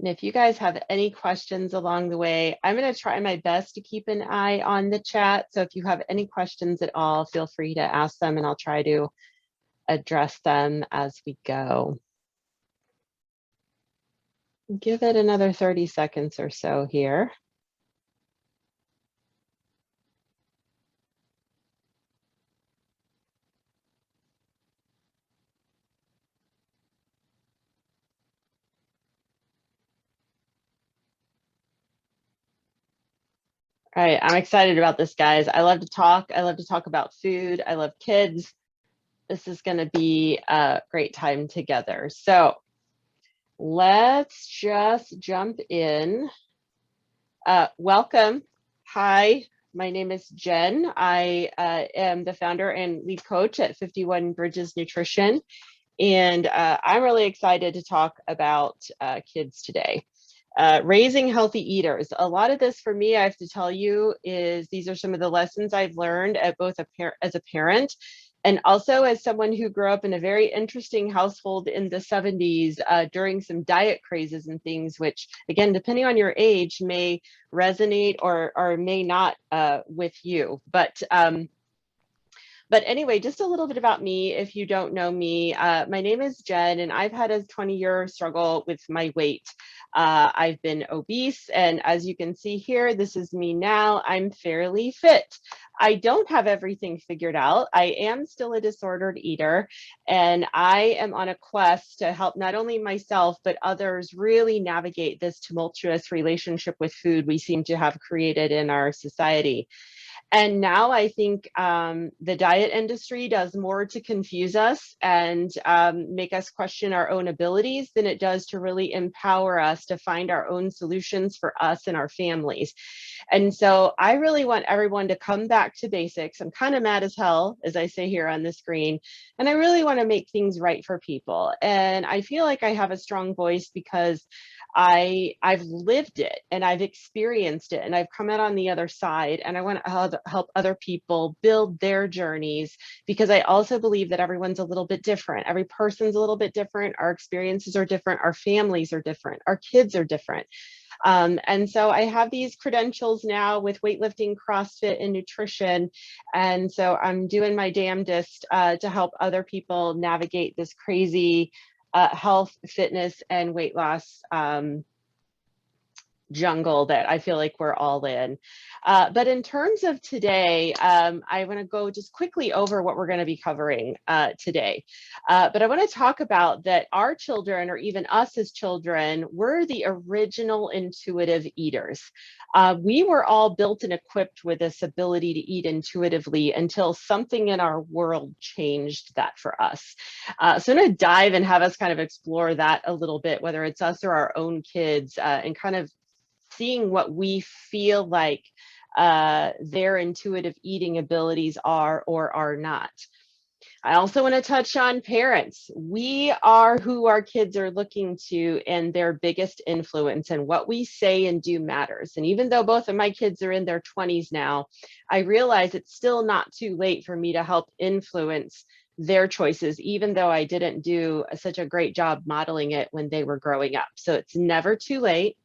And if you guys have any questions along the way, I'm going to try my best to keep an eye on the chat. So if you have any questions at all, feel free to ask them and I'll try to address them as we go. Give it another 30 seconds or so here. All right, I'm excited about this, guys. I love to talk. I love to talk about food. I love kids. This is going to be a great time together. So let's just jump in. Welcome. Hi, my name is Jen. I am the founder and lead coach at 51 Bridges Nutrition. And I'm really excited to talk about kids today. Raising healthy eaters. A lot of this for me, I have to tell you, is these are some of the lessons I've learned at both as a parent and also as someone who grew up in a very interesting household in the 70s during some diet crazes and things, which again, depending on your age, may resonate or may not with you. But anyway, just a little bit about me, if you don't know me. My name is Jen, and I've had a 20-year struggle with my weight. I've been obese, and as you can see here, this is me now. I'm fairly fit. I don't have everything figured out. I am still a disordered eater, and I am on a quest to help not only myself, but others really navigate this tumultuous relationship with food we seem to have created in our society. And now I think the diet industry does more to confuse us and make us question our own abilities than it does to really empower us to find our own solutions for us and our families. And so I really want everyone to come back to basics. I'm kind of mad as hell, as I say here on the screen, and I really want to make things right for people. And I feel like I have a strong voice because I've lived it and I've experienced it and I've come out on the other side, and I want to help other people build their journeys, because I also believe that everyone's a little bit different. Every person's a little bit different. Our experiences are different. Our families are different. Our kids are different. And so I have these credentials now with weightlifting, CrossFit, and nutrition. And so I'm doing my damnedest to help other people navigate this crazy health, fitness, and weight loss jungle that I feel like we're all in. But in terms of today, I want to go just quickly over what we're going to be covering today. But I want to talk about that our children, or even us as children, we're the original intuitive eaters. We were all built and equipped with this ability to eat intuitively until something in our world changed that for us. So I'm going to dive and have us kind of explore that a little bit, whether it's us or our own kids, and kind of seeing what we feel like their intuitive eating abilities are or are not. I also want to touch on parents. We are who our kids are looking to and their biggest influence, and what we say and do matters. And even though both of my kids are in their 20s now, I realize it's still not too late for me to help influence their choices, even though I didn't do such a great job modeling it when they were growing up. So it's never too late.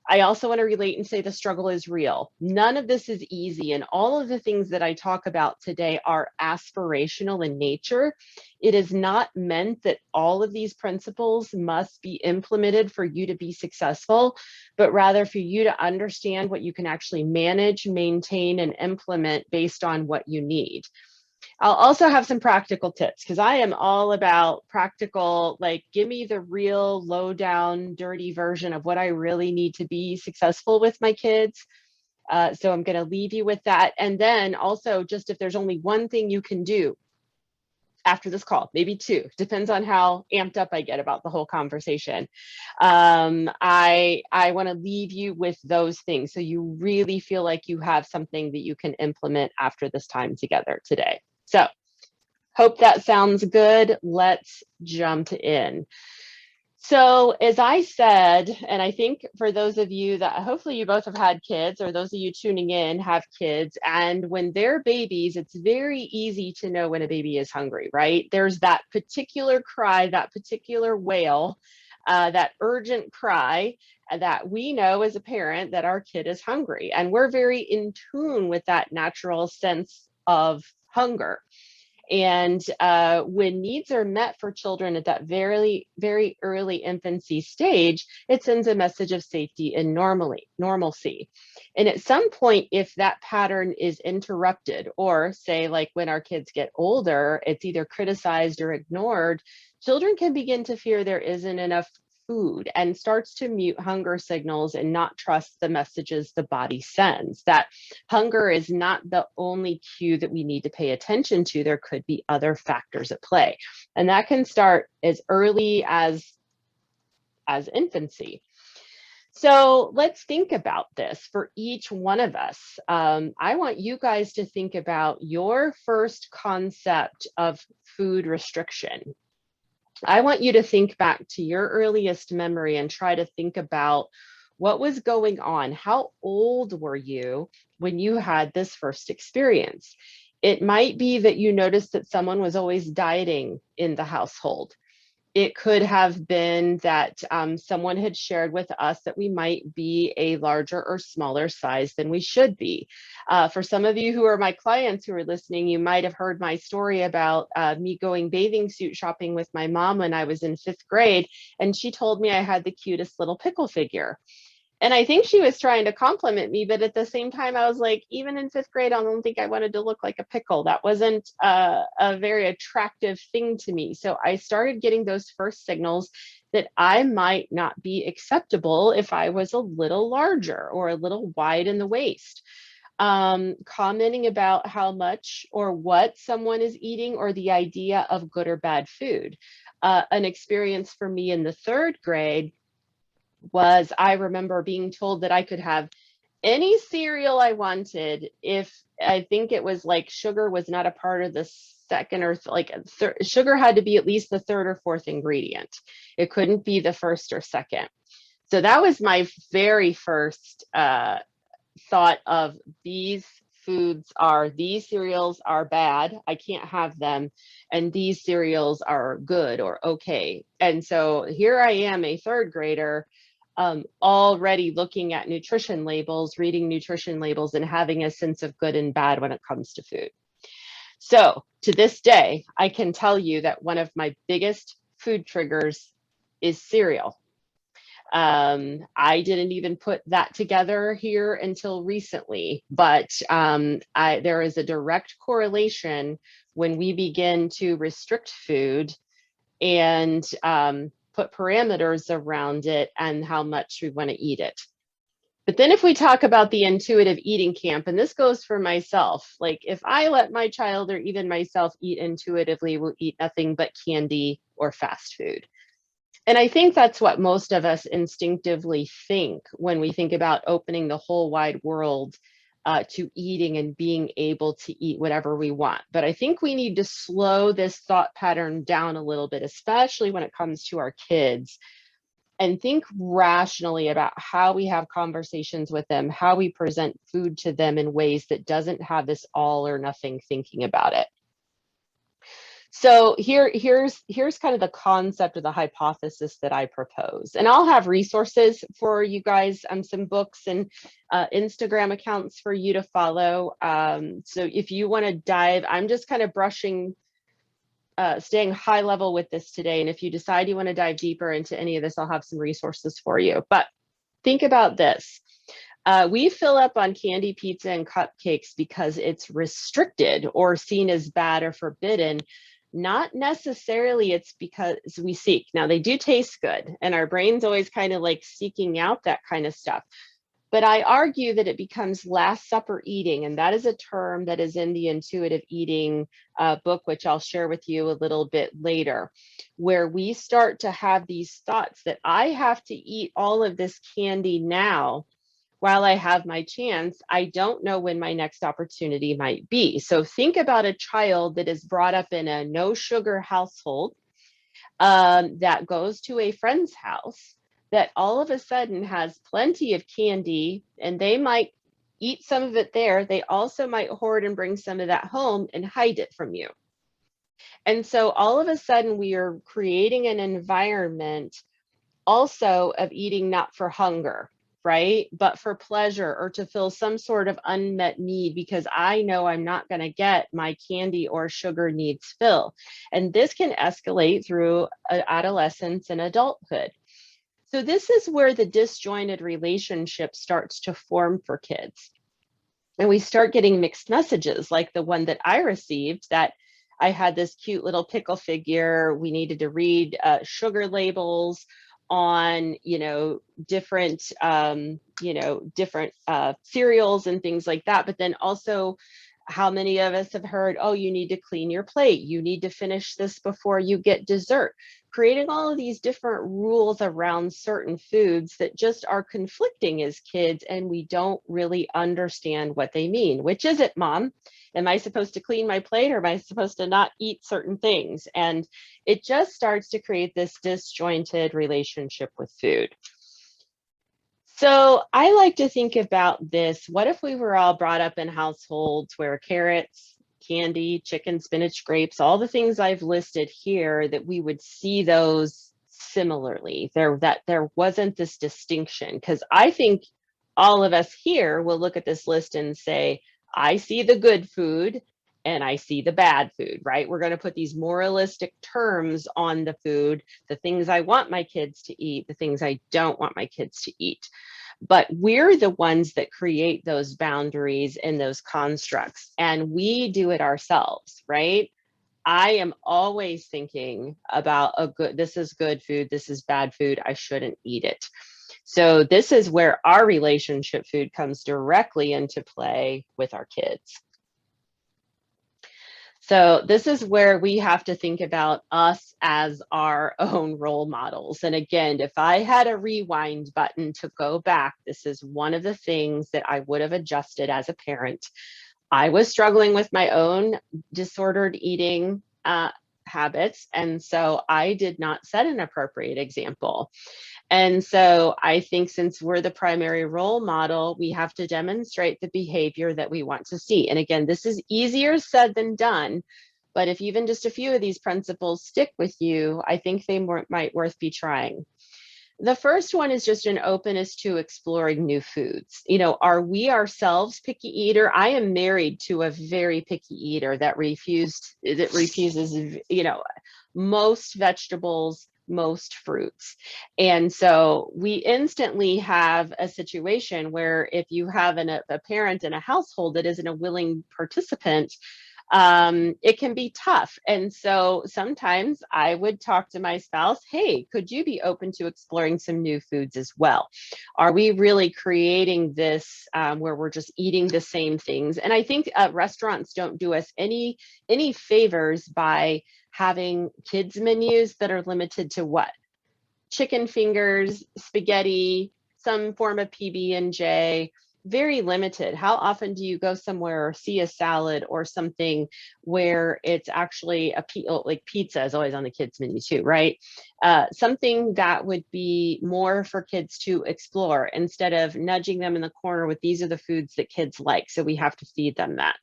I also want to relate and say the struggle is real. None of this is easy, and all of the things that I talk about today are aspirational in nature. It is not meant that all of these principles must be implemented for you to be successful, but rather for you to understand what you can actually manage, maintain, and implement based on what you need. I'll also have some practical tips, because I am all about practical, like, give me the real low down, dirty version of what I really need to be successful with my kids. So I'm going to leave you with that. And then also, just if there's only one thing you can do after this call, maybe two, depends on how amped up I get about the whole conversation. I want to leave you with those things so you really feel like you have something that you can implement after this time together today. So hope that sounds good. Let's jump in. So as I said, and I think for those of you that hopefully you both have had kids, or those of you tuning in have kids, and when they're babies, it's very easy to know when a baby is hungry, right? There's that particular cry, that particular wail that urgent cry that we know as a parent that our kid is hungry. And we're very in tune with that natural sense of hunger. And when needs are met for children at that very, very early infancy stage, it sends a message of safety and normalcy. And at some point, if that pattern is interrupted, or say like when our kids get older, it's either criticized or ignored, children can begin to fear there isn't enough food and starts to mute hunger signals and not trust the messages the body sends. That hunger is not the only cue that we need to pay attention to. There could be other factors at play. And that can start as early as infancy. So let's think about this for each one of us. I want you guys to think about your first concept of food restriction. I want you to think back to your earliest memory and try to think about what was going on. How old were you when you had this first experience? It might be that you noticed that someone was always dieting in the household. It could have been that someone had shared with us that we might be a larger or smaller size than we should be. For some of you who are my clients who are listening, you might have heard my story about me going bathing suit shopping with my mom when I was in 5th grade, and she told me I had the cutest little pickle figure. And I think she was trying to compliment me, but at the same time, I was like, even in 5th grade, I don't think I wanted to look like a pickle. That wasn't a very attractive thing to me. So I started getting those first signals that I might not be acceptable if I was a little larger or a little wide in the waist. Commenting about how much or what someone is eating, or the idea of good or bad food. An experience for me in the 3rd grade was, I remember being told that I could have any cereal I wanted if, I think it was like, sugar was not a part of the second or sugar had to be at least the 3rd or 4th ingredient. It couldn't be the 1st or 2nd. So that was my very first thought of these cereals are bad, I can't have them, and these cereals are good or okay. And so here I am, a 3rd grader, already looking at nutrition labels, reading nutrition labels, and having a sense of good and bad when it comes to food. So to this day, I can tell you that one of my biggest food triggers is cereal. I didn't even put that together here until recently, but there is a direct correlation when we begin to restrict food and put parameters around it and how much we want to eat it. But then if we talk about the intuitive eating camp, and this goes for myself, like if I let my child or even myself eat intuitively, we'll eat nothing but candy or fast food. And I think that's what most of us instinctively think when we think about opening the whole wide world to eating and being able to eat whatever we want. But I think we need to slow this thought pattern down a little bit, especially when it comes to our kids, and think rationally about how we have conversations with them, how we present food to them in ways that doesn't have this all or nothing thinking about it. So here's kind of the concept of the hypothesis that I propose. And I'll have resources for you guys, some books and Instagram accounts for you to follow. So if you want to dive, I'm just kind of staying high level with this today. And if you decide you want to dive deeper into any of this, I'll have some resources for you. But think about this. We fill up on candy, pizza, and cupcakes because it's restricted or seen as bad or forbidden. Not necessarily it's because we seek. Now, they do taste good, and our brain's always kind of like seeking out that kind of stuff. But I argue that it becomes Last Supper eating, and that is a term that is in the intuitive eating book, which I'll share with you a little bit later, where we start to have these thoughts that I have to eat all of this candy now while I have my chance. I don't know when my next opportunity might be. So think about a child that is brought up in a no sugar household that goes to a friend's house that all of a sudden has plenty of candy, and they might eat some of it there. They also might hoard and bring some of that home and hide it from you. And so all of a sudden we are creating an environment also of eating not for hunger, right? But for pleasure or to fill some sort of unmet need because I know I'm not going to get my candy or sugar needs filled. And this can escalate through adolescence and adulthood. So this is where the disjointed relationship starts to form for kids. And we start getting mixed messages like the one that I received, that I had this cute little pickle figure. We needed to read sugar labels on, different, different cereals and things like that. But then also, how many of us have heard, oh, you need to clean your plate, you need to finish this before you get dessert, creating all of these different rules around certain foods that just are conflicting as kids, and we don't really understand what they mean. Which is it, Mom? Am I supposed to clean my plate, or am I supposed to not eat certain things? And it just starts to create this disjointed relationship with food. So I like to think about this. What if we were all brought up in households where carrots, candy, chicken, spinach, grapes, all the things I've listed here, that we would see those similarly, that there wasn't this distinction? Because I think all of us here will look at this list and say, I see the good food and I see the bad food, right? We're going to put these moralistic terms on the food, the things I want my kids to eat, the things I don't want my kids to eat. But we're the ones that create those boundaries and those constructs, and we do it ourselves, right? I am always thinking about this is good food, this is bad food, I shouldn't eat it. So this is where our relationship food comes directly into play with our kids. So this is where we have to think about us as our own role models. And again, if I had a rewind button to go back, this is one of the things that I would have adjusted as a parent. I was struggling with my own disordered eating habits. And so I did not set an appropriate example. And so I think since we're the primary role model, we have to demonstrate the behavior that we want to see. And again, this is easier said than done, but if even just a few of these principles stick with you, I think they might worth be trying. The first one is just an openness to exploring new foods. Are we ourselves picky eater? I am married to a very picky eater that refuses, most vegetables, most fruits. And so we instantly have a situation where if you have a parent in a household that isn't a willing participant, it can be tough. And so sometimes I would talk to my spouse, hey, could you be open to exploring some new foods as well? Are we really creating this where we're just eating the same things? And I think restaurants don't do us any favors by having kids menus that are limited to what? Chicken fingers, spaghetti, some form of PB&J, very limited. How often do you go somewhere or see a salad or something where it's actually like pizza is always on the kids menu too, right? Something that would be more for kids to explore instead of nudging them in the corner with these are the foods that kids like, so we have to feed them that.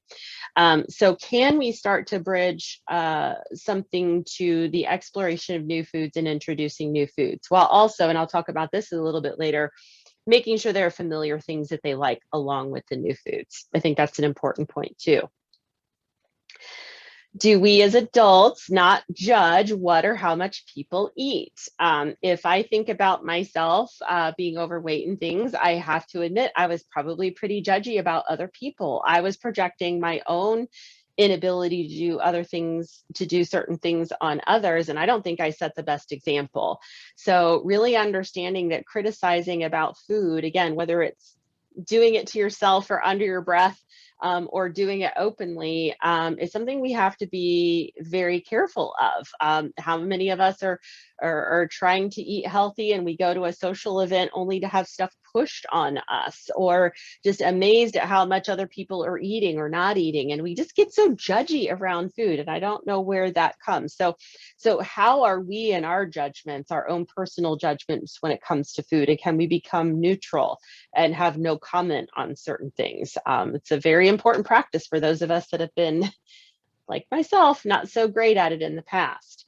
So can we start to bridge something to the exploration of new foods and introducing new foods, while also, and I'll talk about this a little bit later, making sure there are familiar things that they like along with the new foods. I think that's an important point too. Do we as adults not judge what or how much people eat? If I think about myself being overweight and things, I have to admit I was probably pretty judgy about other people. I was projecting my own inability to do other things, to do certain things on others. And I don't think I set the best example. So really understanding that criticizing about food, again, whether it's doing it to yourself or under your breath, or doing it openly, is something we have to be very careful of. How many of us are trying to eat healthy and we go to a social event only to have stuff pushed on us, or just amazed at how much other people are eating or not eating, and we just get so judgy around food, and I don't know where that comes. So how are we in our judgments, our own personal judgments when it comes to food, and can we become neutral and have no comment on certain things? It's a very important practice for those of us that have been, like myself, not so great at it in the past.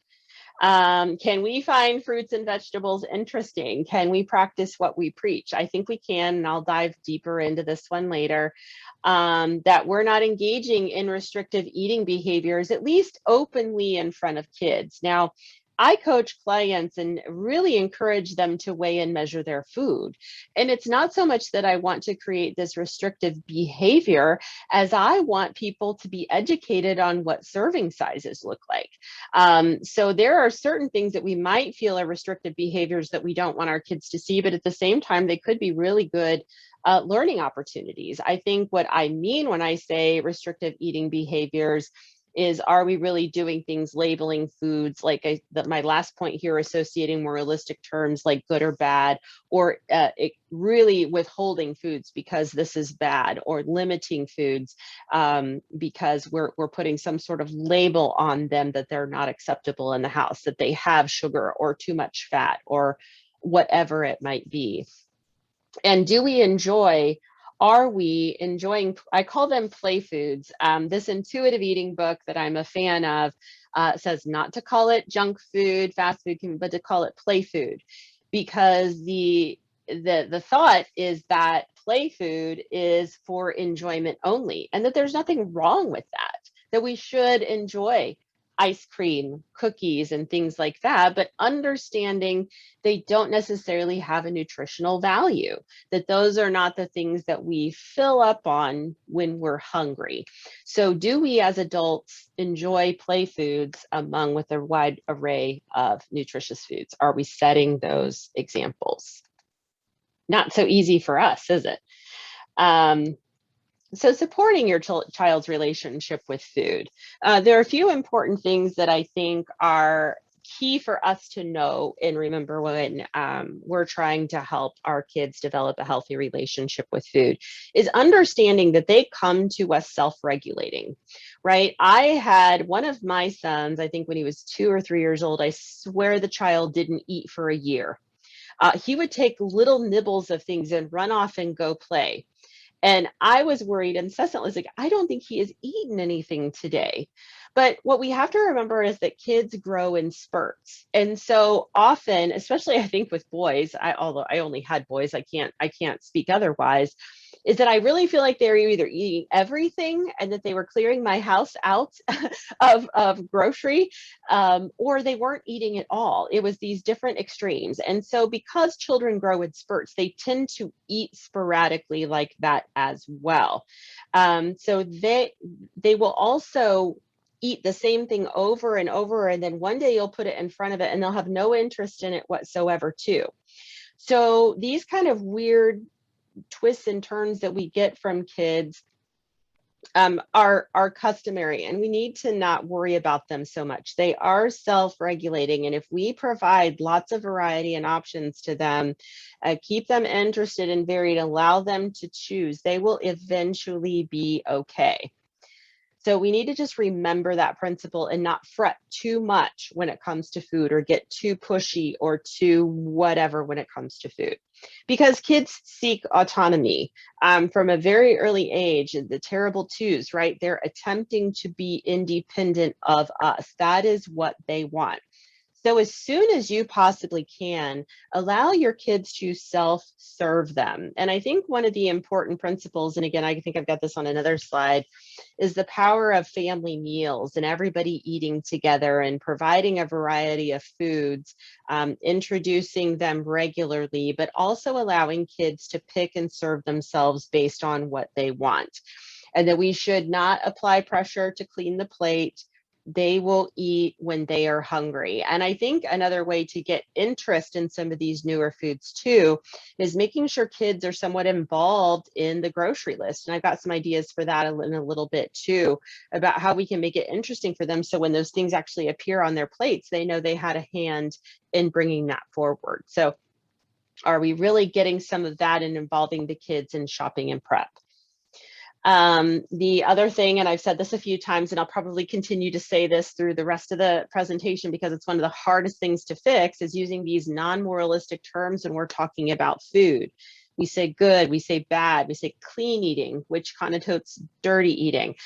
Can we find fruits and vegetables interesting? Can we practice what we preach? I think we can, and I'll dive deeper into this one later. That we're not engaging in restrictive eating behaviors, at least openly in front of kids. Now, I coach clients and really encourage them to weigh and measure their food. And it's not so much that I want to create this restrictive behavior as I want people to be educated on what serving sizes look like. So there are certain things that we might feel are restrictive behaviors that we don't want our kids to see, but at the same time, they could be really good learning opportunities. I think what I mean when I say restrictive eating behaviors is, are we really doing things, labeling foods like my last point here, associating moralistic terms like good or bad, or really withholding foods because this is bad, or limiting foods because we're putting some sort of label on them that they're not acceptable in the house, that they have sugar or too much fat or whatever it might be. And are we enjoying, I call them play foods. This intuitive eating book that I'm a fan of says not to call it junk food, fast food, but to call it play food, because the thought is that play food is for enjoyment only, and that there's nothing wrong with that we should enjoy ice cream, cookies, and things like that, but understanding they don't necessarily have a nutritional value, that those are not the things that we fill up on when we're hungry. So do we as adults enjoy play foods among with a wide array of nutritious foods? Are we setting those examples? Not so easy for us, is it? So supporting your child's relationship with food. There are a few important things that I think are key for us to know and remember when we're trying to help our kids develop a healthy relationship with food, is understanding that they come to us self-regulating, right? I had one of my sons, I think when he was 2 or 3 years old, I swear the child didn't eat for a year. He would take little nibbles of things and run off and go play. And I was worried incessantly. I was like, I don't think he has eaten anything today. But what we have to remember is that kids grow in spurts. And so often, especially I think with boys, although I only had boys, I can't speak otherwise, is that I really feel like they're either eating everything and that they were clearing my house out of grocery, or they weren't eating at all. It was these different extremes. And so because children grow in spurts, they tend to eat sporadically like that as well. So they will also eat the same thing over and over, and then one day you'll put it in front of it and they'll have no interest in it whatsoever too. So these kind of weird twists and turns that we get from kids are customary, and we need to not worry about them so much. They are self-regulating, and if we provide lots of variety and options to them, keep them interested and varied, allow them to choose, they will eventually be okay. So we need to just remember that principle and not fret too much when it comes to food, or get too pushy or too whatever when it comes to food. Because kids seek autonomy from a very early age, the terrible twos, right? They're attempting to be independent of us. That is what they want. So as soon as you possibly can, allow your kids to self-serve them. And I think one of the important principles, and again, I think I've got this on another slide, is the power of family meals and everybody eating together and providing a variety of foods, introducing them regularly, but also allowing kids to pick and serve themselves based on what they want. And that we should not apply pressure to clean the plate. They will eat when they are hungry. And I think another way to get interest in some of these newer foods too is making sure kids are somewhat involved in the grocery list. And I've got some ideas for that in a little bit too, about how we can make it interesting for them, so when those things actually appear on their plates, they know they had a hand in bringing that forward. So are we really getting some of that and involving the kids in shopping and prep? The other thing, and I've said this a few times, and I'll probably continue to say this through the rest of the presentation because it's one of the hardest things to fix, is using these non-moralistic terms when we're talking about food. We say good, we say bad, we say clean eating, which connotes dirty eating.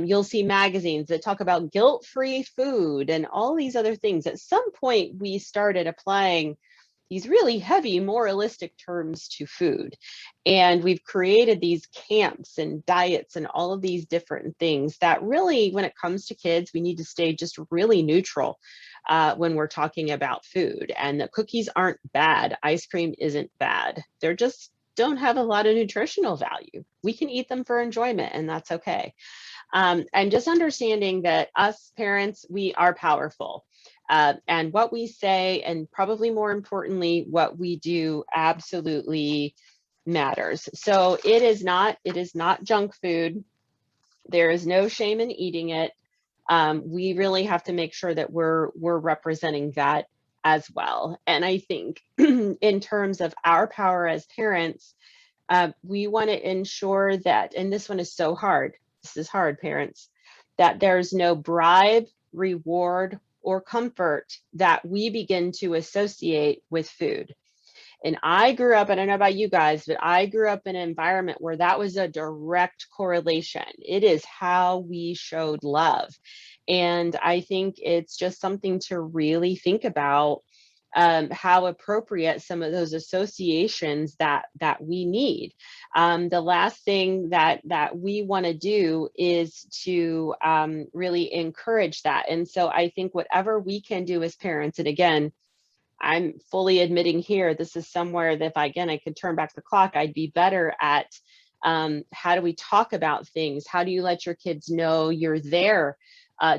You'll see magazines that talk about guilt-free food and all these other things. At some point, we started applying these really heavy moralistic terms to food. And we've created these camps and diets and all of these different things that really, when it comes to kids, we need to stay just really neutral when we're talking about food. And the cookies aren't bad. Ice cream isn't bad. They're just don't have a lot of nutritional value. We can eat them for enjoyment, and that's okay. And just understanding that us parents, we are powerful. And what we say, and probably more importantly, what we do absolutely matters. So it is not junk food. There is no shame in eating it. We really have to make sure that we're representing that as well. And I think in terms of our power as parents, we want to ensure that, and this one is so hard, this is hard, parents, that there's no bribe, reward, or comfort that we begin to associate with food. And I grew up, I don't know about you guys, but I grew up in an environment where that was a direct correlation. It is how we showed love. And I think it's just something to really think about, how appropriate some of those associations that we need. The last thing that we want to do is to really encourage that. And so I think whatever we can do as parents, and again, I'm fully admitting here, this is somewhere that if I could turn back the clock, I'd be better at how do we talk about things? How do you let your kids know you're there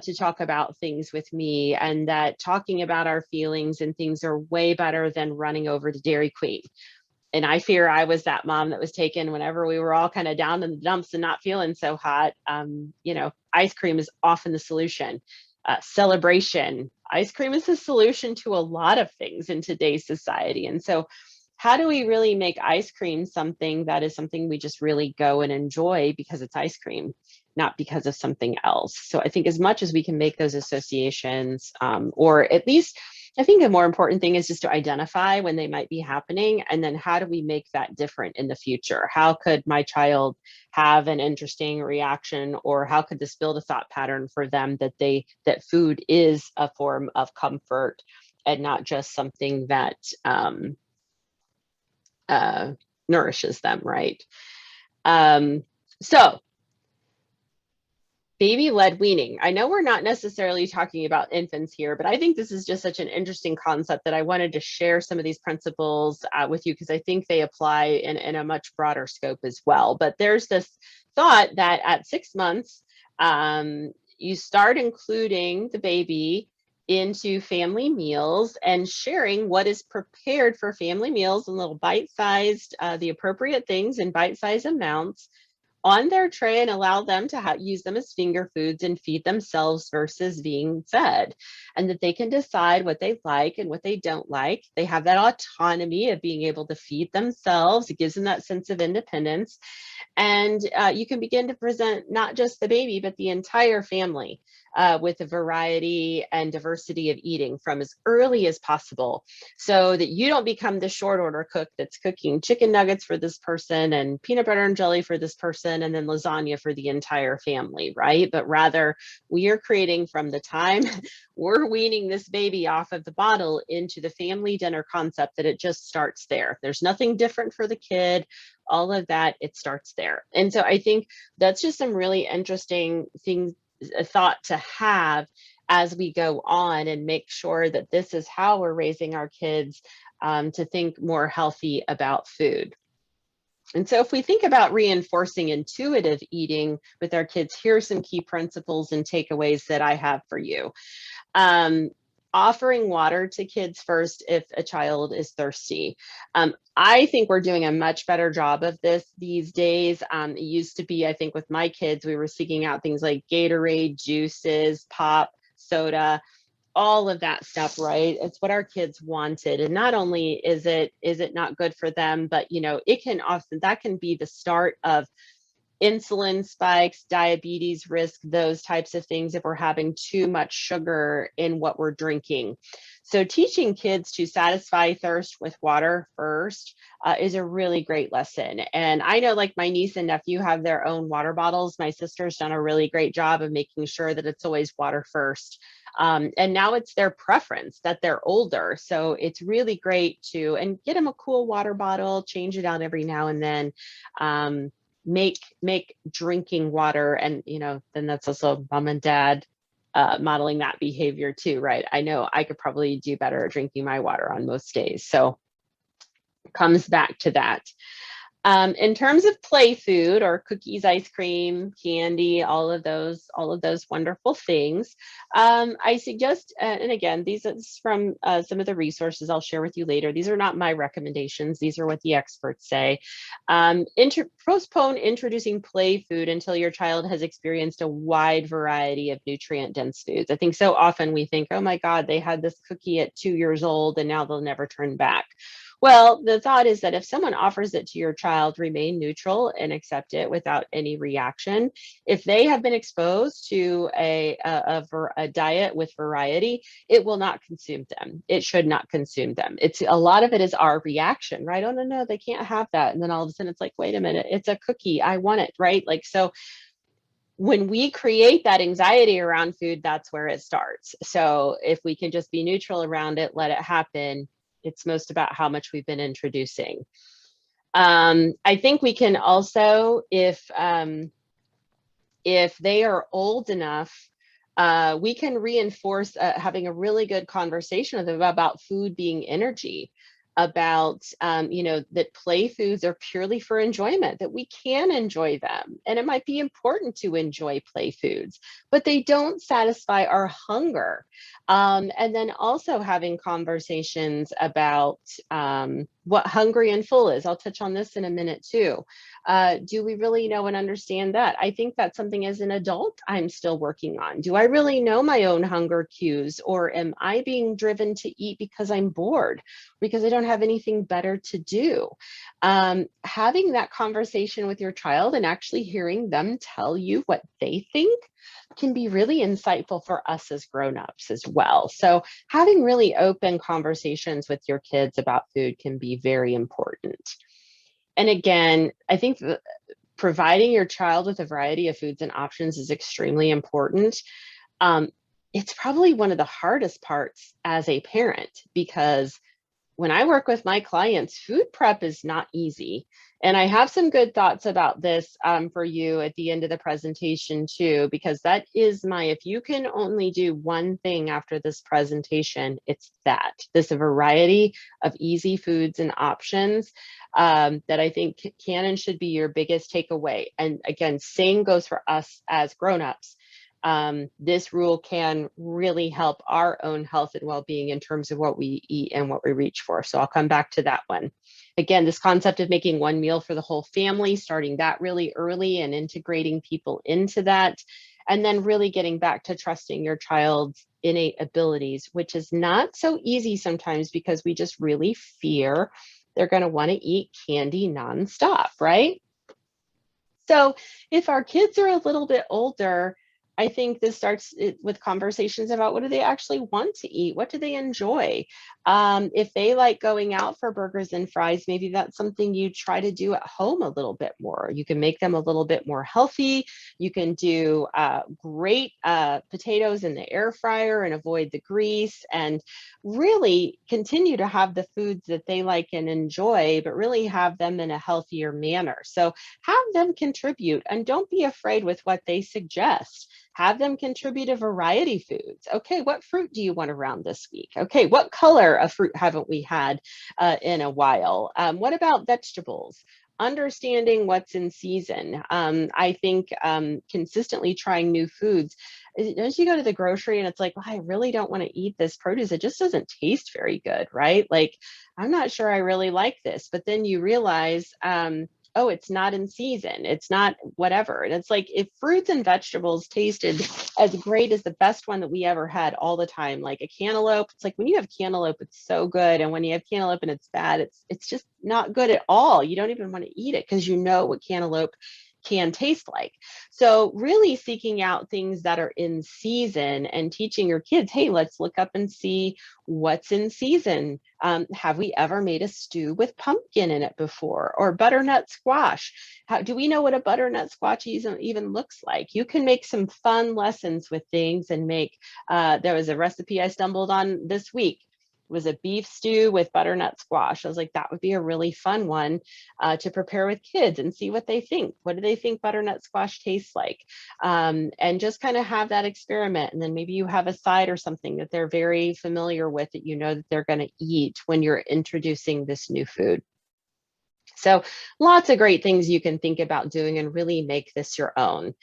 to talk about things with me, and that talking about our feelings and things are way better than running over to Dairy Queen. And I fear I was that mom that was taken whenever we were all kind of down in the dumps and not feeling so hot. Ice cream is often the solution. Celebration. Ice cream is the solution to a lot of things in today's society. And so how do we really make ice cream something that is something we just really go and enjoy because it's ice cream, not because of something else? So I think as much as we can make those associations, or at least I think a more important thing is just to identify when they might be happening, and then how do we make that different in the future? How could my child have an interesting reaction, or how could this build a thought pattern for them that food is a form of comfort and not just something that nourishes them, right? So baby-led weaning. I know we're not necessarily talking about infants here, but I think this is just such an interesting concept that I wanted to share some of these principles with you, because I think they apply in a much broader scope as well. But there's this thought that at 6 months, you start including the baby into family meals and sharing what is prepared for family meals in little bite-sized, the appropriate things in bite-sized amounts on their tray, and allow them to use them as finger foods and feed themselves versus being fed, and that they can decide what they like and what they don't like. They have that autonomy of being able to feed themselves. It gives them that sense of independence. And you can begin to present not just the baby, but the entire family with a variety and diversity of eating from as early as possible, so that you don't become the short order cook that's cooking chicken nuggets for this person and peanut butter and jelly for this person and then lasagna for the entire family, right? But rather, we are creating from the time we're weaning this baby off of the bottle into the family dinner concept, that it just starts there. There's nothing different for the kid. All of that, it starts there. And so I think that's just some really interesting things, a thought to have as we go on, and make sure that this is how we're raising our kids to think more healthy about food. And so if we think about reinforcing intuitive eating with our kids, here are some key principles and takeaways that I have for you. Offering water to kids first if a child is thirsty. I think we're doing a much better job of this these days. It used to be, I think with my kids, we were seeking out things like Gatorade, juices, pop, soda, all of that stuff, right? It's what our kids wanted. And not only is it not good for them, but it can often, that can be the start of insulin spikes, diabetes risk, those types of things if we're having too much sugar in what we're drinking. So teaching kids to satisfy thirst with water first is a really great lesson. And I know like my niece and nephew have their own water bottles. My sister's done a really great job of making sure that it's always water first. And now it's their preference that they're older. So it's really great to, and get them a cool water bottle, change it out every now and then. Make drinking water, and then that's also mom and dad modeling that behavior too, right? I know I could probably do better at drinking my water on most days. So comes back to that. In terms of play food or cookies, ice cream, candy, all of those wonderful things, I suggest, and again, these are from some of the resources I'll share with you later. These are not my recommendations. These are what the experts say. Postpone introducing play food until your child has experienced a wide variety of nutrient-dense foods. I think so often we think, oh my God, they had this cookie at 2 years old and now they'll never turn back. Well, the thought is that if someone offers it to your child, remain neutral and accept it without any reaction. If they have been exposed to a diet with variety, it will not consume them. It should not consume them. It's a lot of it is our reaction, right? Oh, no, they can't have that. And then all of a sudden it's like, wait a minute, it's a cookie. I want it, right? Like, so when we create that anxiety around food, that's where it starts. So if we can just be neutral around it, let it happen. It's most about how much we've been introducing. I think we can also, if they are old enough, we can reinforce having a really good conversation with them about food being energy, about that play foods are purely for enjoyment, that we can enjoy them, and it might be important to enjoy play foods, but they don't satisfy our hunger. And then also having conversations about what hungry and full is. I'll touch on this in a minute too. Do we really know and understand that? I think that's something as an adult I'm still working on. Do I really know my own hunger cues, or am I being driven to eat because I'm bored, because I don't have anything better to do? Having that conversation with your child and actually hearing them tell you what they think can be really insightful for us as grown-ups as well. So having really open conversations with your kids about food can be very important. And again, I think providing your child with a variety of foods and options is extremely important. It's probably one of the hardest parts as a parent, because when I work with my clients, food prep is not easy. And I have some good thoughts about this for you at the end of the presentation too, because that is if you can only do one thing after this presentation, it's this variety of easy foods and options that I think can and should be your biggest takeaway. And again, same goes for us as grownups. This rule can really help our own health and well-being in terms of what we eat and what we reach for. So I'll come back to that one. Again, this concept of making one meal for the whole family, starting that really early and integrating people into that, and then really getting back to trusting your child's innate abilities, which is not so easy sometimes because we just really fear they're going to want to eat candy nonstop, right? So if our kids are a little bit older, I think this starts with conversations about what do they actually want to eat? What do they enjoy? If they like going out for burgers and fries, maybe that's something you try to do at home a little bit more. You can make them a little bit more healthy. You can do great potatoes in the air fryer and avoid the grease, and really continue to have the foods that they like and enjoy, but really have them in a healthier manner. So have them contribute, and don't be afraid with what they suggest. Have them contribute a variety of foods. Okay, what fruit do you want around this week? Okay, what color of fruit haven't we had in a while? What about vegetables? Understanding what's in season. I think consistently trying new foods. As you go to the grocery and it's like, well, I really don't want to eat this produce. It just doesn't taste very good, right? Like, I'm not sure I really like this. But then you realize, oh, it's not in season. It's not whatever. And it's like, if fruits and vegetables tasted as great as the best one that we ever had all the time, like a cantaloupe, it's like when you have cantaloupe, it's so good. And when you have cantaloupe and it's bad, it's just not good at all. You don't even want to eat it because you know what cantaloupe can taste like. So really seeking out things that are in season and teaching your kids, hey, let's look up and see what's in season. Have we ever made a stew with pumpkin in it before, or butternut squash? How do we know what a butternut squash even looks like? You can make some fun lessons with things and make, there was a recipe I stumbled on this week. It was a beef stew with butternut squash. I was like, that would be a really fun one to prepare with kids and see what they think. What do they think butternut squash tastes like? And just kind of have that experiment. And then maybe you have a side or something that they're very familiar with that you know that they're going to eat when you're introducing this new food. So lots of great things you can think about doing and really make this your own.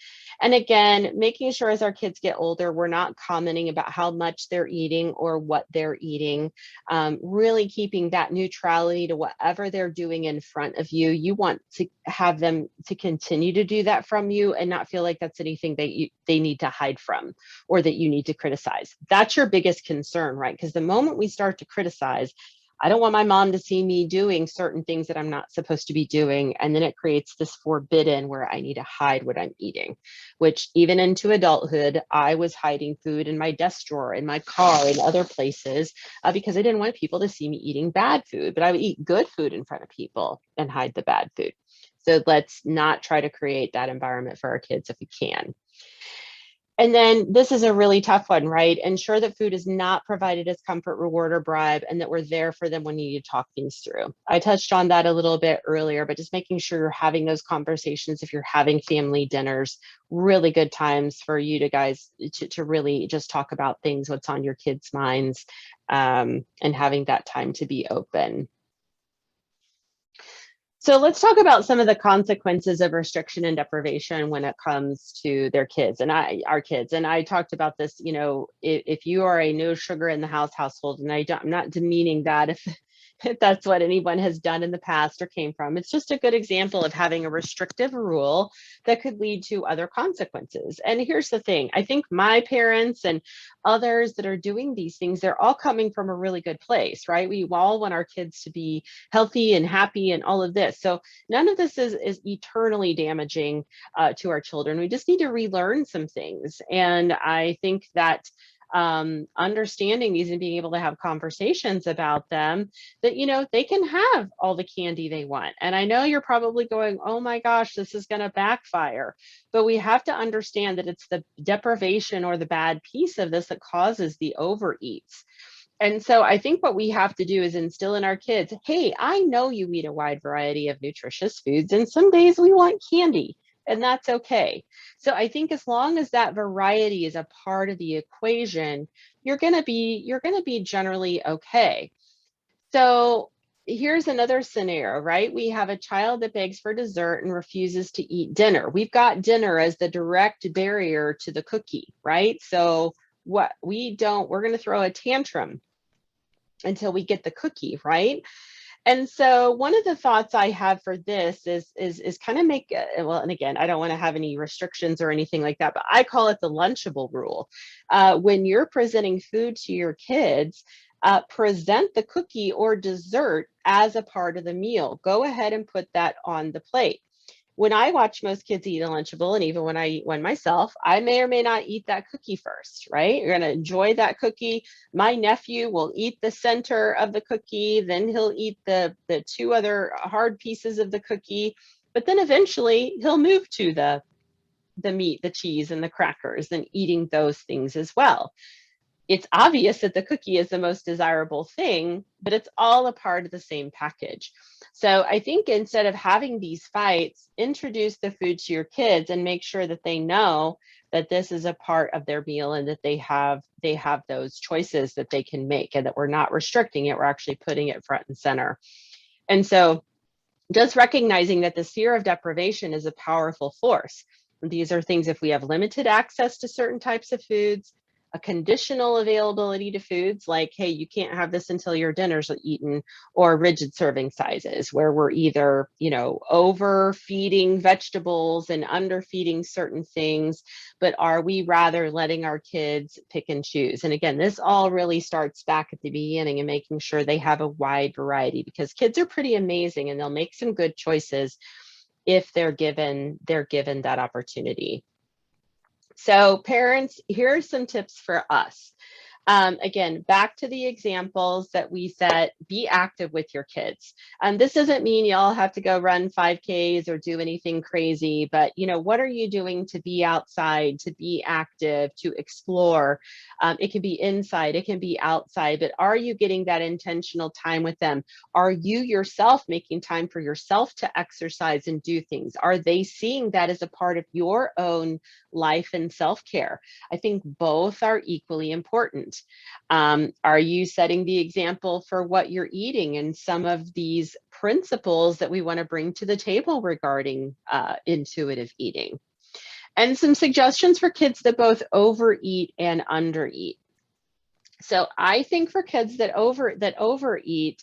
And again, making sure as our kids get older, we're not commenting about how much they're eating or what they're eating, really keeping that neutrality to whatever they're doing in front of you. You want to have them to continue to do that from you and not feel like that's anything they need to hide from or that you need to criticize. That's your biggest concern, right? Because the moment we start to criticize, I don't want my mom to see me doing certain things that I'm not supposed to be doing. And then it creates this forbidden where I need to hide what I'm eating, which even into adulthood, I was hiding food in my desk drawer, in my car, in other places, because I didn't want people to see me eating bad food, but I would eat good food in front of people and hide the bad food. So let's not try to create that environment for our kids if we can. And then this is a really tough one, right? Ensure that food is not provided as comfort, reward, or bribe, and that we're there for them when you need to talk things through. I touched on that a little bit earlier, but just making sure you're having those conversations if you're having family dinners, really good times for you to guys to really just talk about things, what's on your kids' minds, and having that time to be open. So let's talk about some of the consequences of restriction and deprivation when it comes to their kids and our kids. And I talked about this, you know, if you are a no sugar in the house household, and I'm not demeaning that if that's what anyone has done in the past or came from. It's just a good example of having a restrictive rule that could lead to other consequences. And here's the thing, I think my parents and others that are doing these things, they're all coming from a really good place, right? We all want our kids to be healthy and happy and all of this. So none of this is eternally damaging to our children. We just need to relearn some things. And I think that understanding these and being able to have conversations about them, that, you know, they can have all the candy they want. And I know you're probably going, oh my gosh, this is going to backfire. But we have to understand that it's the deprivation or the bad piece of this that causes the overeats. And so I think what we have to do is instill in our kids, hey, I know you eat a wide variety of nutritious foods, and some days we want candy, and that's okay. So I think as long as that variety is a part of the equation, you're going to be generally okay. So here's another scenario, right? We have a child that begs for dessert and refuses to eat dinner. We've got dinner as the direct barrier to the cookie, right? So we're going to throw a tantrum until we get the cookie, right? And so one of the thoughts I have for this is kind of make, well, and again, I don't want to have any restrictions or anything like that, but I call it the Lunchable rule. When you're presenting food to your kids, present the cookie or dessert as a part of the meal. Go ahead and put that on the plate. When I watch most kids eat a Lunchable, and even when I eat one myself, I may or may not eat that cookie first, right? You're going to enjoy that cookie. My nephew will eat the center of the cookie, then he'll eat the two other hard pieces of the cookie, but then eventually he'll move to the meat, the cheese, and the crackers, and eating those things as well. It's obvious that the cookie is the most desirable thing, but it's all a part of the same package. So I think instead of having these fights, introduce the food to your kids and make sure that they know that this is a part of their meal and that they have those choices that they can make, and that we're not restricting it, we're actually putting it front and center. And so just recognizing that this fear of deprivation is a powerful force. These are things, if we have limited access to certain types of foods, a conditional availability to foods like, hey, you can't have this until your dinner's eaten, or rigid serving sizes where we're either, you know, overfeeding vegetables and underfeeding certain things, but are we rather letting our kids pick and choose? And again, this all really starts back at the beginning and making sure they have a wide variety, because kids are pretty amazing and they'll make some good choices. if they're given that opportunity. So parents, here are some tips for us. Again, back to the examples that we set, be active with your kids. This doesn't mean y'all have to go run 5Ks or do anything crazy, but what are you doing to be outside, to be active, to explore? It can be inside, it can be outside, but are you getting that intentional time with them? Are you yourself making time for yourself to exercise and do things? Are they seeing that as a part of your own life and self-care? I think both are equally important. Are you setting the example for what you're eating and some of these principles that we want to bring to the table regarding intuitive eating? And some suggestions for kids that both overeat and undereat. So I think for kids that overeat,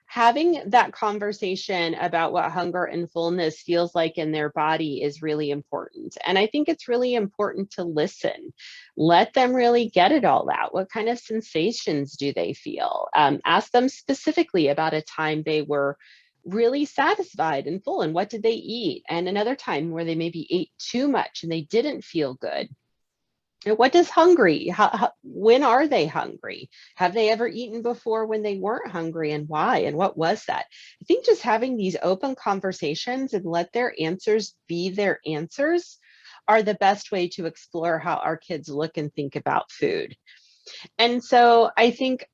having that conversation about what hunger and fullness feels like in their body is really important. And I think it's really important to listen. Let them really get it all out. What kind of sensations do they feel? Ask them specifically about a time they were really satisfied and full, and what did they eat? And another time where they maybe ate too much and they didn't feel good. And what does hungry, when are they hungry? Have they ever eaten before when they weren't hungry, and why? And what was that? I think just having these open conversations and let their answers be their answers are the best way to explore how our kids look and think about food. And so I think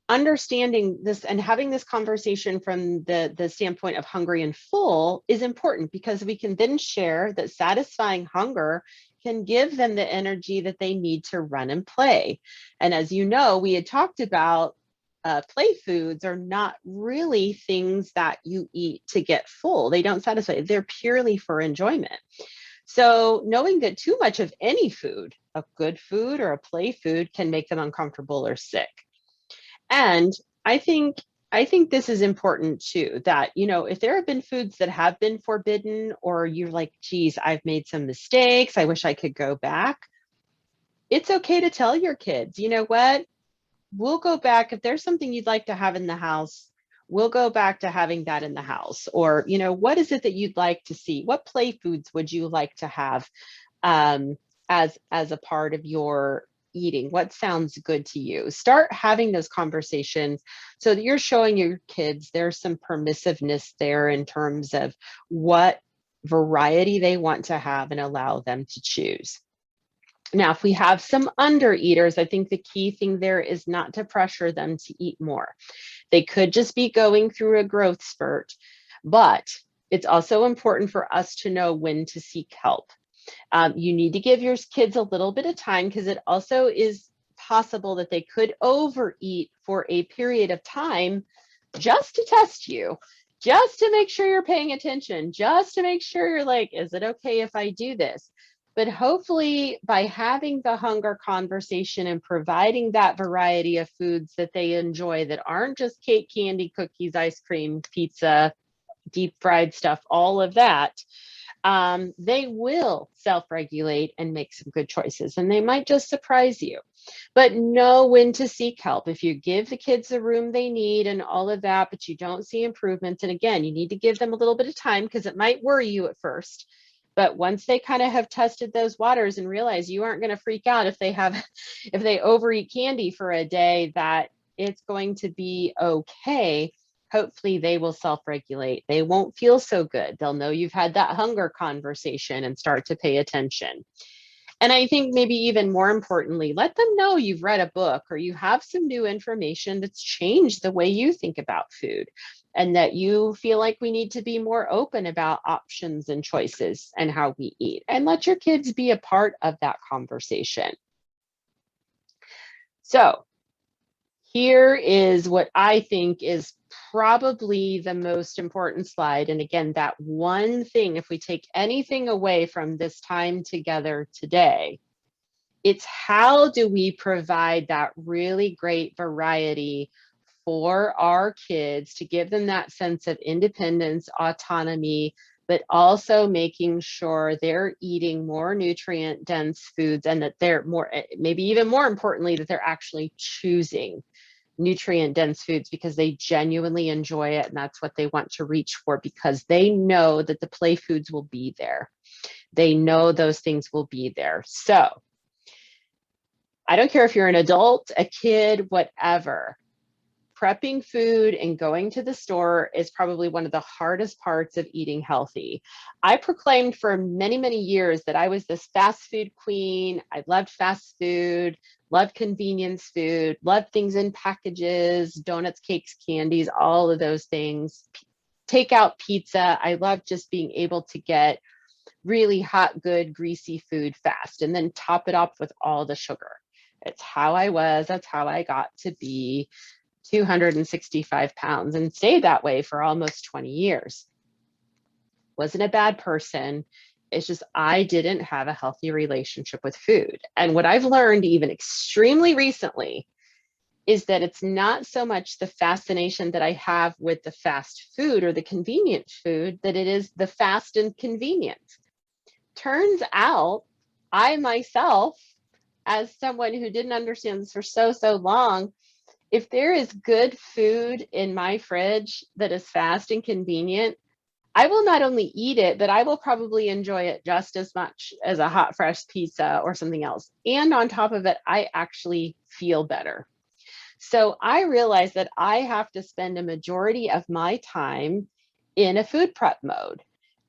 understanding this and having this conversation from the standpoint of hungry and full is important, because we can then share that satisfying hunger can give them the energy that they need to run and play. And as you know, we had talked about play foods are not really things that you eat to get full. They don't satisfy, they're purely for enjoyment. So knowing that too much of any food, a good food or a play food, can make them uncomfortable or sick. And I think this is important too, that, if there have been foods that have been forbidden, or you're like, geez, I've made some mistakes, I wish I could go back. It's okay to tell your kids, you know what, we'll go back. If there's something you'd like to have in the house, we'll go back to having that in the house. Or, what is it that you'd like to see? What play foods would you like to have as a part of your eating? What sounds good to you? Start having those conversations so that you're showing your kids there's some permissiveness there in terms of what variety they want to have, and allow them to choose. Now, if we have some undereaters, I think the key thing there is not to pressure them to eat more. They could just be going through a growth spurt, but it's also important for us to know when to seek help. You need to give your kids a little bit of time, because it also is possible that they could overeat for a period of time just to test you, just to make sure you're paying attention, just to make sure you're like, is it okay if I do this? But hopefully by having the hunger conversation and providing that variety of foods that they enjoy, that aren't just cake, candy, cookies, ice cream, pizza, deep fried stuff, all of that, they will self-regulate and make some good choices, and they might just surprise you. But know when to seek help. If you give the kids the room they need and all of that, but you don't see improvements, and again, you need to give them a little bit of time, because it might worry you at first. But once they kind of have tested those waters and realize you aren't going to freak out if they overeat candy for a day, that it's going to be okay. Hopefully they will self-regulate. They won't feel so good. They'll know you've had that hunger conversation and start to pay attention. And I think maybe even more importantly, let them know you've read a book or you have some new information that's changed the way you think about food, and that you feel like we need to be more open about options and choices and how we eat. And let your kids be a part of that conversation. So here is what I think is probably the most important slide. And again, that one thing, if we take anything away from this time together today, it's how do we provide that really great variety for our kids to give them that sense of independence, autonomy, but also making sure they're eating more nutrient dense foods, and that they're more, maybe even more importantly, that they're actually choosing nutrient dense foods because they genuinely enjoy it and that's what they want to reach for because they know that the play foods will be there. They know those things will be there. So I don't care if you're an adult, a kid, whatever. Prepping food and going to the store is probably one of the hardest parts of eating healthy. I proclaimed for many, many years that I was this fast food queen. I loved fast food, loved convenience food, loved things in packages, donuts, cakes, candies, all of those things. Takeout pizza. I loved just being able to get really hot, good, greasy food fast and then top it off with all the sugar. It's how I was. That's how I got to be 265 pounds and stayed that way for almost 20 years. Wasn't a bad person. It's just I didn't have a healthy relationship with food. And what I've learned even extremely recently is that it's not so much the fascination that I have with the fast food or the convenient food, that it is the fast and convenient. Turns out I myself, as someone who didn't understand this for so long, if there is good food in my fridge that is fast and convenient, I will not only eat it, but I will probably enjoy it just as much as a hot, fresh pizza or something else. And on top of it, I actually feel better. So I realize that I have to spend a majority of my time in a food prep mode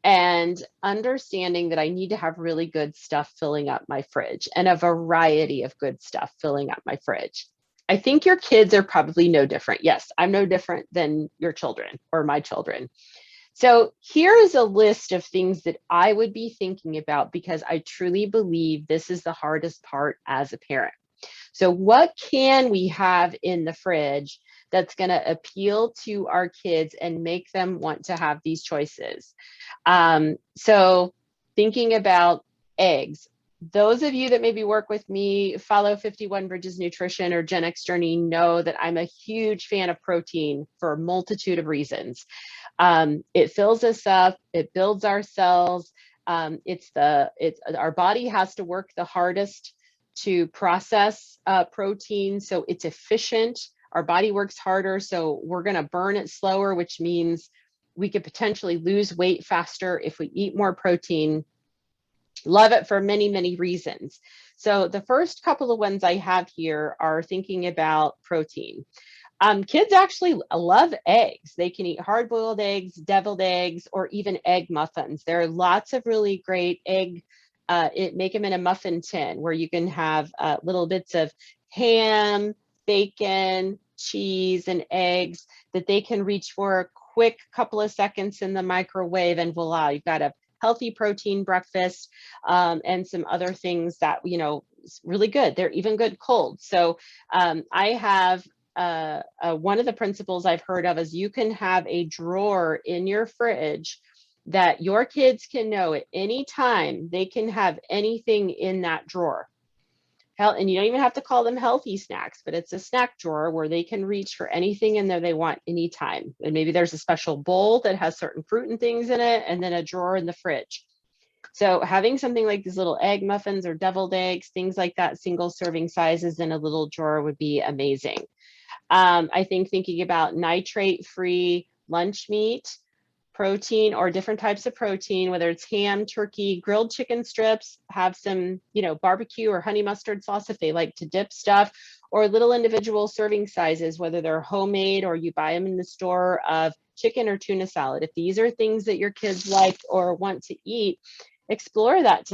and understanding that I need to have really good stuff filling up my fridge and a variety of good stuff filling up my fridge. I think your kids are probably no different. Yes, I'm no different than your children or my children. So here is a list of things that I would be thinking about because I truly believe this is the hardest part as a parent. So what can we have in the fridge that's going to appeal to our kids and make them want to have these choices? So thinking about eggs. Those of you that maybe work with me, follow 51 Bridges Nutrition or Gen X Journey, know that I'm a huge fan of protein for a multitude of reasons. It fills us up, it builds our cells. Our body has to work the hardest to process protein, so it's efficient. Our body works harder, so we're going to burn it slower, which means we could potentially lose weight faster if we eat more protein. Love it for many, many reasons. So the first couple of ones I have here are thinking about protein. Kids actually love eggs. They can eat hard-boiled eggs, deviled eggs, or even egg muffins. There are lots of really great egg, make them in a muffin tin where you can have little bits of ham, bacon, cheese, and eggs that they can reach for a quick couple of seconds in the microwave, and voila, you've got a healthy protein breakfast, and some other things that, really good. They're even good cold. So I have one of the principles I've heard of is you can have a drawer in your fridge that your kids can know at any time they can have anything in that drawer. And you don't even have to call them healthy snacks, but it's a snack drawer where they can reach for anything in there they want anytime. And maybe there's a special bowl that has certain fruit and things in it, and then a drawer in the fridge. So having something like these little egg muffins or deviled eggs, things like that, single serving sizes in a little drawer would be amazing. I think thinking about nitrate-free lunch meat, protein, or different types of protein, whether it's ham, turkey, grilled chicken strips, have some, barbecue or honey mustard sauce if they like to dip stuff, or little individual serving sizes, whether they're homemade or you buy them in the store, of chicken or tuna salad. If these are things that your kids like or want to eat, explore that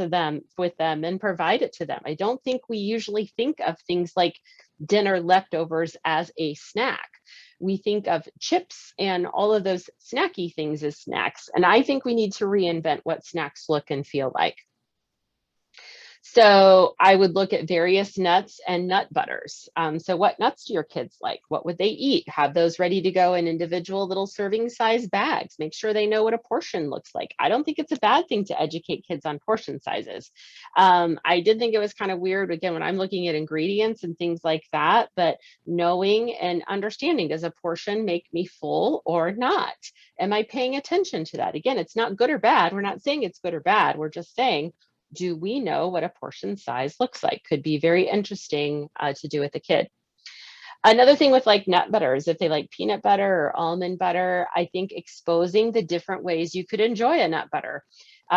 with them and provide it to them. I don't think we usually think of things like dinner leftovers as a snack. We think of chips and all of those snacky things as snacks. And I think we need to reinvent what snacks look and feel like. So I would look at various nuts and nut butters. So what nuts do your kids like? What would they eat? Have those ready to go in individual little serving size bags. Make sure they know what a portion looks like. I don't think it's a bad thing to educate kids on portion sizes. I did think it was kind of weird, again, when I'm looking at ingredients and things like that, but knowing and understanding, does a portion make me full or not? Am I paying attention to that? Again, it's not good or bad. We're not saying it's good or bad. We're just saying, do we know what a portion size looks like? Could be very interesting to do with a kid. Another thing with like nut butters, if they like peanut butter or almond butter, I think exposing the different ways you could enjoy a nut butter.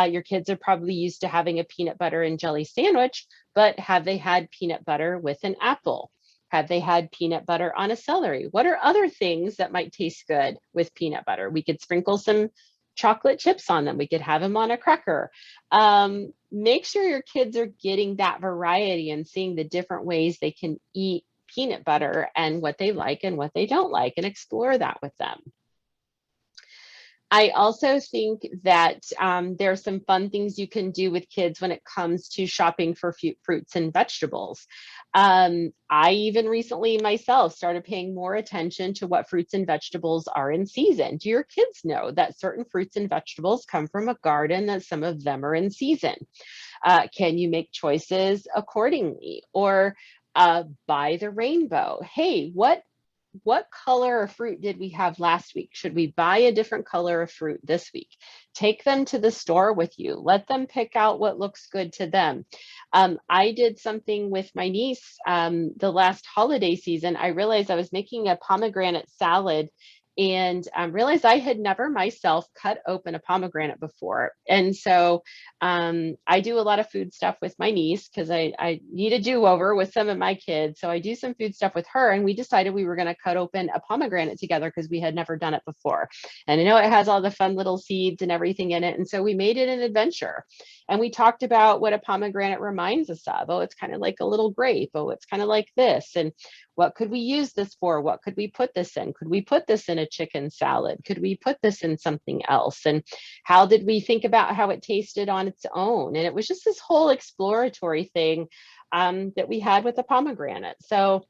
Your kids are probably used to having a peanut butter and jelly sandwich, but have they had peanut butter with an apple? Have they had peanut butter on a celery? What are other things that might taste good with peanut butter? We could sprinkle some chocolate chips on them. We could have them on a cracker. Make sure your kids are getting that variety and seeing the different ways they can eat peanut butter and what they like and what they don't like, and explore that with them. I also think that there are some fun things you can do with kids when it comes to shopping for fruits and vegetables. I even recently myself started paying more attention to what fruits and vegetables are in season. Do your kids know that certain fruits and vegetables come from a garden, that some of them are in season? Can you make choices accordingly? Or buy the rainbow. Hey, what color of fruit did we have last week? Should we buy a different color of fruit this week? Take them to the store with you. Let them pick out what looks good to them. I did something with my niece the last holiday season. I realized I was making a pomegranate salad and realized I had never myself cut open a pomegranate before. And so I do a lot of food stuff with my niece because I need a do-over with some of my kids. So I do some food stuff with her, and we decided we were going to cut open a pomegranate together because we had never done it before. And I know it has all the fun little seeds and everything in it. And so we made it an adventure. And we talked about what a pomegranate reminds us of. Oh, it's kind of like a little grape. Oh, it's kind of like this. And what could we use this for? What could we put this in? Could we put this in a chicken salad? Could we put this in something else? And how did we think about how it tasted on its own? And it was just this whole exploratory thing that we had with the pomegranate. So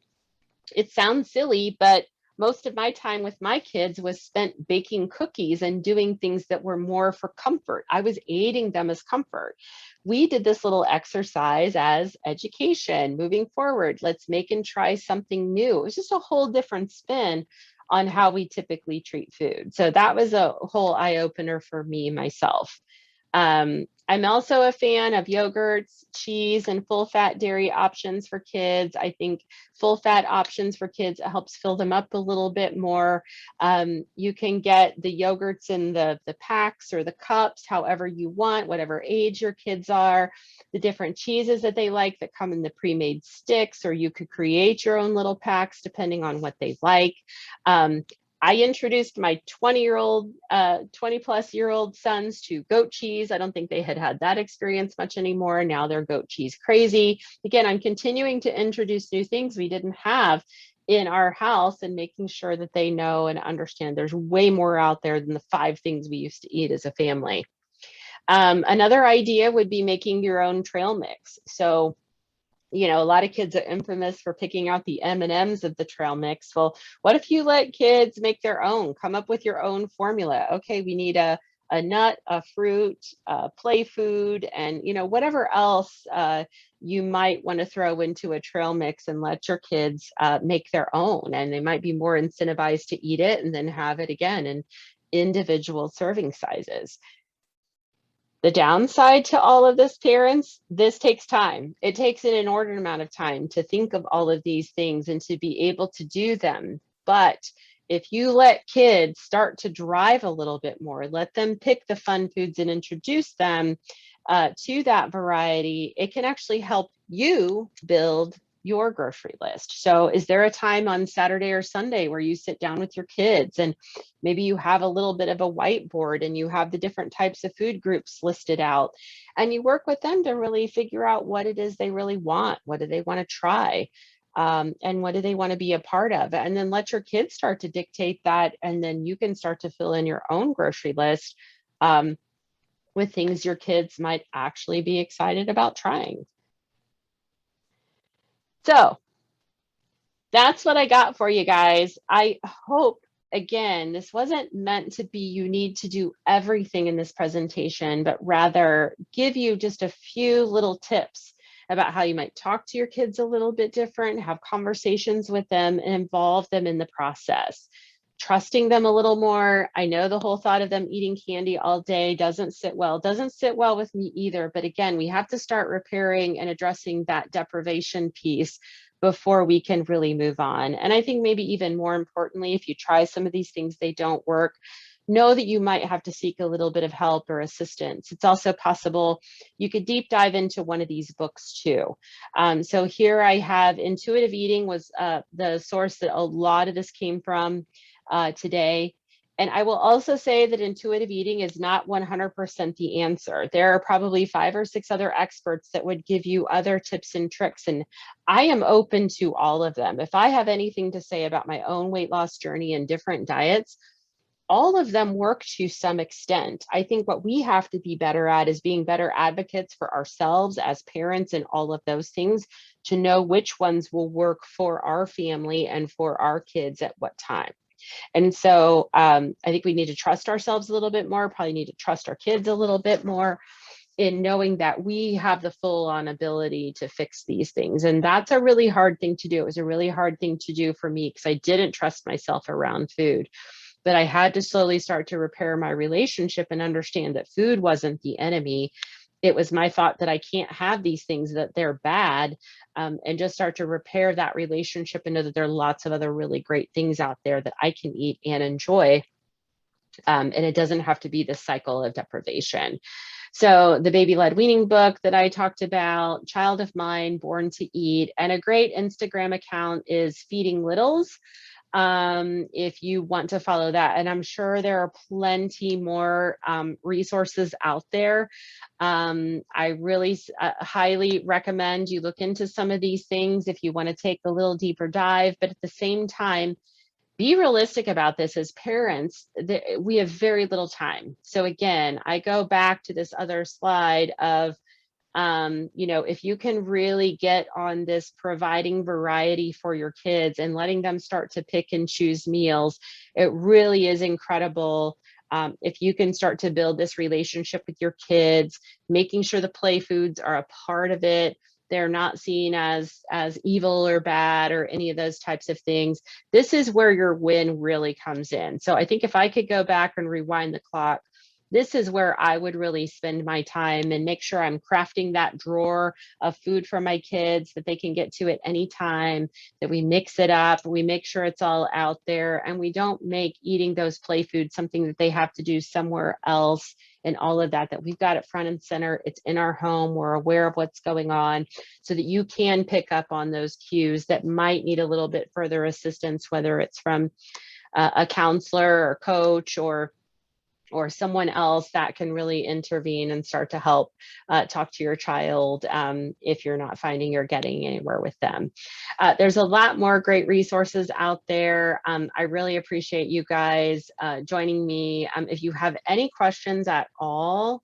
it sounds silly, but most of my time with my kids was spent baking cookies and doing things that were more for comfort. I was aiding them as comfort. We did this little exercise as education. Moving forward, let's make and try something new. It was just a whole different spin on how we typically treat food. So that was a whole eye opener for me myself. I'm also a fan of yogurts, cheese, and full fat dairy options for kids. I think full fat options for kids, it helps fill them up a little bit more. You can get the yogurts in the packs or the cups, however you want, whatever age your kids are, the different cheeses that they like that come in the pre-made sticks, or you could create your own little packs depending on what they like. I introduced my 20 plus year old sons to goat cheese. I don't think they had that experience much anymore. Now they're goat cheese crazy. Again, I'm continuing to introduce new things we didn't have in our house and making sure that they know and understand there's way more out there than the 5 things we used to eat as a family. Another idea would be making your own trail mix. So a lot of kids are infamous for picking out the M&Ms of the trail mix. Well, what if you let kids make their own, come up with your own formula? Okay, we need a nut, a fruit, play food, and whatever else you might want to throw into a trail mix, and let your kids make their own. And they might be more incentivized to eat it and then have it again in individual serving sizes. The downside to all of this, parents, this takes time. It takes an inordinate amount of time to think of all of these things and to be able to do them. But if you let kids start to drive a little bit more, let them pick the fun foods and introduce them to that variety, it can actually help you build your grocery list. So is there a time on Saturday or Sunday where you sit down with your kids and maybe you have a little bit of a whiteboard and you have the different types of food groups listed out, and you work with them to really figure out what it is they really want? What do they want to try? And what do they want to be a part of? And then let your kids start to dictate that. And then you can start to fill in your own grocery list with things your kids might actually be excited about trying. So that's what I got for you guys. I hope, again, this wasn't meant to be you need to do everything in this presentation, but rather give you just a few little tips about how you might talk to your kids a little bit different, have conversations with them, and involve them in the process. Trusting them a little more. I know the whole thought of them eating candy all day doesn't sit well with me either. But again, we have to start repairing and addressing that deprivation piece before we can really move on. And I think maybe even more importantly, if you try some of these things, they don't work, know that you might have to seek a little bit of help or assistance. It's also possible you could deep dive into one of these books too. So here I have Intuitive Eating was the source that a lot of this came from today. And I will also say that intuitive eating is not 100% the answer. There are probably 5 or 6 other experts that would give you other tips and tricks. And I am open to all of them. If I have anything to say about my own weight loss journey and different diets, all of them work to some extent. I think what we have to be better at is being better advocates for ourselves as parents and all of those things to know which ones will work for our family and for our kids at what time. And so I think we need to trust ourselves a little bit more, probably need to trust our kids a little bit more in knowing that we have the full on ability to fix these things. And that's a really hard thing to do. It was a really hard thing to do for me because I didn't trust myself around food. But I had to slowly start to repair my relationship and understand that food wasn't the enemy. It was my thought that I can't have these things, that they're bad, and just start to repair that relationship and know that there are lots of other really great things out there that I can eat and enjoy. And it doesn't have to be this cycle of deprivation. So the baby-led weaning book that I talked about, Child of Mine, Born to Eat, and a great Instagram account is Feeding Littles. If you want to follow that. And I'm sure there are plenty more resources out there. I really highly recommend you look into some of these things if you want to take a little deeper dive, but at the same time, be realistic about this. As parents, we have very little time. So again, I go back to this other slide of if you can really get on this providing variety for your kids and letting them start to pick and choose meals, it really is incredible. If you can start to build this relationship with your kids, making sure the play foods are a part of it, they're not seen as evil or bad or any of those types of things. This is where your win really comes in. So I think if I could go back and rewind the clock, this is where I would really spend my time and make sure I'm crafting that drawer of food for my kids that they can get to at any time, that we mix it up, we make sure it's all out there, and we don't make eating those play foods something that they have to do somewhere else and all of that, that we've got it front and center, it's in our home, we're aware of what's going on, so that you can pick up on those cues that might need a little bit further assistance, whether it's from a counselor or coach or someone else that can really intervene and start to help talk to your child if you're not finding you're getting anywhere with them. There's a lot more great resources out there. I really appreciate you guys joining me. If you have any questions at all,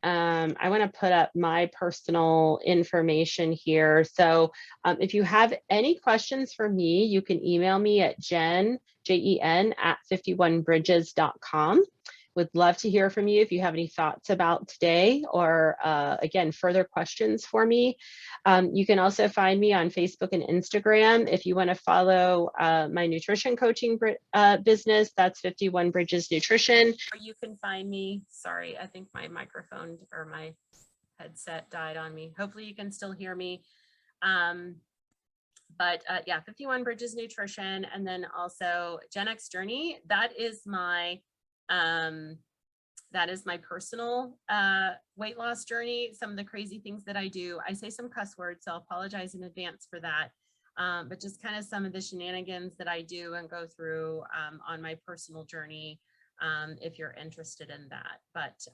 I want to put up my personal information here. So if you have any questions for me, you can email me at jen, Jen, at 51bridges.com. Would love to hear from you if you have any thoughts about today or, again, further questions for me. You can also find me on Facebook and Instagram. If you want to follow my nutrition coaching business, that's 51 Bridges Nutrition. Or you can find me, sorry, I think my microphone or my headset died on me. Hopefully you can still hear me. Yeah, 51 Bridges Nutrition, and then also Gen X Journey. That is my personal weight loss journey. Some of the crazy things that I do. I say some cuss words, so I'll apologize in advance for that. But just kind of some of the shenanigans that I do and go through on my personal journey, if you're interested in that. But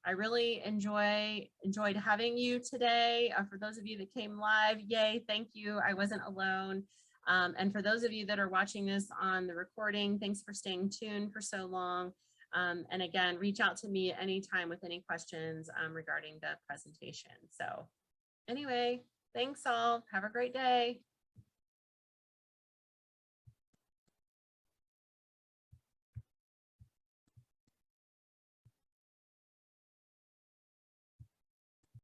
I really enjoyed having you today. For those of you that came live, yay, thank you. I wasn't alone. And for those of you that are watching this on the recording, thanks for staying tuned for so long. And again, reach out to me anytime with any questions regarding the presentation. So anyway, thanks all. Have a great day.